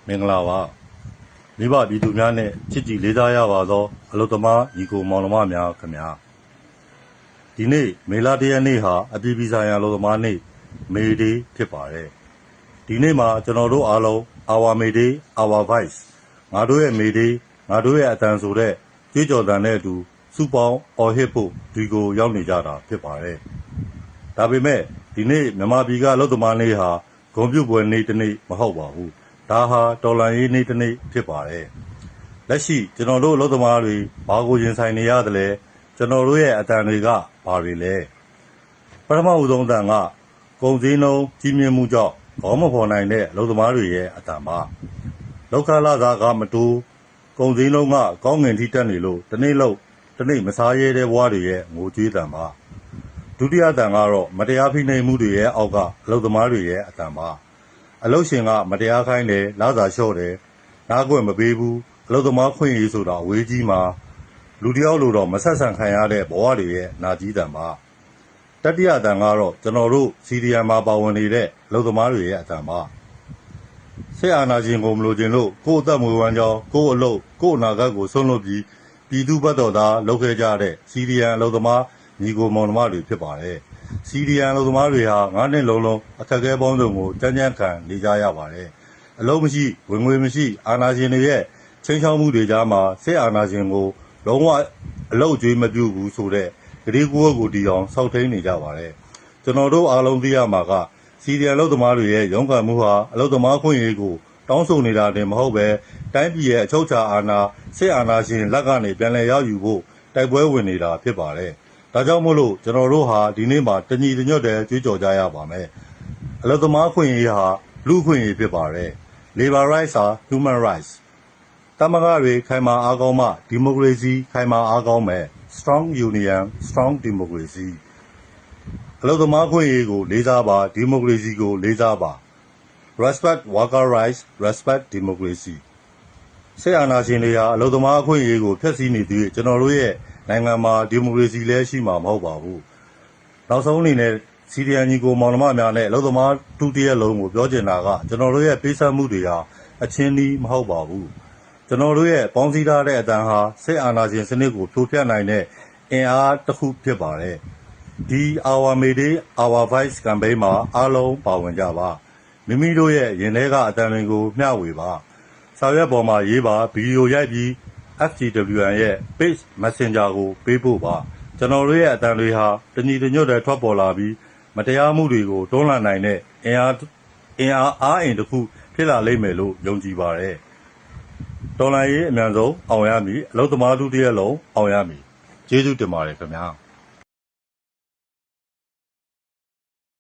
မင်္ဂလာပါမိဘပြည်သူများနဲ့ချစ်ကြည်လေးစားရပါသောအလုသမားညီကိုမောင်နှမများခင်ဗျာဒီနေ့မေလ1ရက်နေ့ဟာအပြည်ပြည်ဆိုင်ရာအလုသမားနေ့မေဒေးဖြစ်ပါတယ်ဒီနေ့မှာကျွန်တော်တို့အားလုံး Our May Day Our Voice ငါတို့ရဲ့မေဒေးငါတို့ရဲ့အတန်ဆိုတဲ့ကြွေးကြော်သံနဲ့အတူစုပေါင်းအော်ဟစ်ဖို့ဒီကိုရောက်နေကြတာဖြစ်ပါတယ်ဒါပေမဲ့ဒီနေ့မြန်မာပြည်ကအလုသမားနေ့ဟာဂုဏ်ပြုပွဲနေ့တစ်နေ့မဟုတ်ပါဘူးဒါဟာတော်လှန်ရေးနေ့တစ်နေ့ဖြစ်ပါတယ်လက်ရှိကျွန်တော်တို့အလုသမားတွေဘာကိုရင်ဆိုင်နေရတယ်လဲကျွန်တော်တို့ရဲ့အတန်တွေကဘာတွေလဲပထမဦးဆုံးအတန်ကကုန်စည်နှုန်းကြီးမြင့်မှုကြောင့်ခေါင်းမဖော်နိုင်တဲ့အလုသမားတွေရဲ့အတန်ပါလောက်ခလာစားကမတူကုန်စည်နှုန်းကကောင်းငင်ထိတက်နေလို့တစ်နေ့လုံးတစ်နေ့မစားရဲတဲ့ဘဝတွေရဲ့ငိုကြွေးတန်ပါဒုတိယတန်ကတော့မတရားဖိနှိပ်မှုတွေရဲ့အောက်ကအလုသမားတွေရဲ့အတန်ပါအလုရှင်ကမတရားခိုင်းတယ်လစာလျှော့တယ်နားကွက်မပေးဘူးအလုသမားခွင့်ရေးဆိုတာအဝေးကြီးမှာလူတယောက်လိုတော့မဆက်ဆံခံရတဲ့ဘဝတွေရဲ့နာကြီးတန်ပါတတိယတန်ကတော့ကျွန်တော်တို့စီဒီအမ်မှာပါဝင်နေတဲ့အလုသမားတွေရဲ့အတန်ပါဆက်အာဏာရှင်ကိုမလိုချင်လို့ကိုယ့်အသက်မွေးဝမ်းကြောင်းကိုယ့်အလုပ်ကိုယ့်အနာဂတ်ကိုဆုံးလွတ်ပြီးပြည်သူ့ဘက်တော်သားလုပ်ခဲ့ကြတဲ့စီဒီအမ်အလုသမားညီကိုမောင်နှမတွေဖြစ်ပါတယ်စီဒီအမ်အလုသမားတွေဟာ9နှစ်လုံးအခက်အခဲပေါင်းစုံကိုကြမ်းကြမ်းခံနေကြရပါတယ်အလုံးမရှိဝင်ငွေမရှိအာဏာရှင်တွေရဲ့ချင်းချောင်းမှုတွေကြားမှာဆက်အာဏာရှင်ကိုလုံးဝအလုကျွေးမပြုဘူးဆိုတဲ့ဂရီကူဝတ်ကိုတီအောင်စောက်ထိန်နေကြပါတယ်ကျွန်တော်တို့အားလုံးသိရမှာကစီဒီအမ်အလုသမားတွေရဲ့ရုန်းကန်မှုဟာအလုသမားခွင့်ရေးကိုတောင်းဆိုနေတာတင်မဟုတ်ပဲတိုင်းပြည်ရဲ့အချုပ်အခြာအာဏာဆက်အာဏာရှင်လက်ကနေပြန်လည်ရယူဖို့တိုက်ပွဲဝင်နေတာဖြစ်ပါတယ်ဒါကြောင့်မို့လို့ကျွန်တော်တို့ဟာဒီနေ့မှာတညီတညွတ်တဲ့ကြွေးကြော်ကြရပါမယ်အလုသမားခွင့်ရေးဟာလူခွင့်ရေးဖြစ်ပါတယ် Labor rights are human rights တမကတွေခိုင်မာအားကောင်းမှဒီမိုကရေစီခိုင်မာအားကောင်းမယ် Strong Union Strong Democracy အလုသမားခွင့်ရေးကိုလေးစားပါဒီမိုကရေစီကိုလေးစားပါ Respect worker rights respect democracy ဆက်အာဏာရှင်တွေဟာအလုသမားအခွင့်အရေးကိုဖျက်ဆီးနေသေးကျွန်တော်တို့ရဲ့နိုင်ငံမှာဒီမိုကရေစီလည်းရှိမှာမဟုတ်ပါဘူးနောက်ဆုံးအနေနဲ့စီဒီအမ်ညီကိုမောင်နှမများနဲ့အလုသမားဒုတိယလုံးကိုပြောချင်တာကကျွန်တော်တို့ရဲ့ပေးဆက်မှုတွေဟာအချင်းဒီမဟုတ်ပါဘူးကျွန်တော်တို့ရဲ့ပေါင်းစည်းထားတဲ့အတန်ဟာစစ်အာဏာရှင်စနစ်ကိုထိုးဖျက်နိုင်တဲ့အင်အားတစ်ခုဖြစ်ပါတယ်ဒီ Our May Day Our Voice campaign မှာအားလုံးပါဝင်ကြပါမိမိတို့ရဲ့ရင်ထဲကအတန်တွေကိုမျှဝေပါစာရွက်ပေါ်မှာရေးပါဗီဒီယိုရိုက်ပြီး FGWN ရဲ့ Page Messenger ကိုပေးဖို့ပါကျွန်တော်တို့ရဲ့အတန်တွေဟာတညီတညွတ်တဲ့ထွက်ပေါ်လာပြီးမတရားမှုတွေကိုတွန်းလှန်နိုင်တဲ့အင်အားအားအင်တစ်ခုဖြစ်လာလိမ့်မယ်လို့ယုံကြည်ပါတယ်တော်လှန်ရေးအမြန်ဆုံးအောင်ရမည်အလုသမားဒုတိယလုံးအောင်ရမည်ကျေးဇူးတင်ပါတယ်ခင်ဗျာ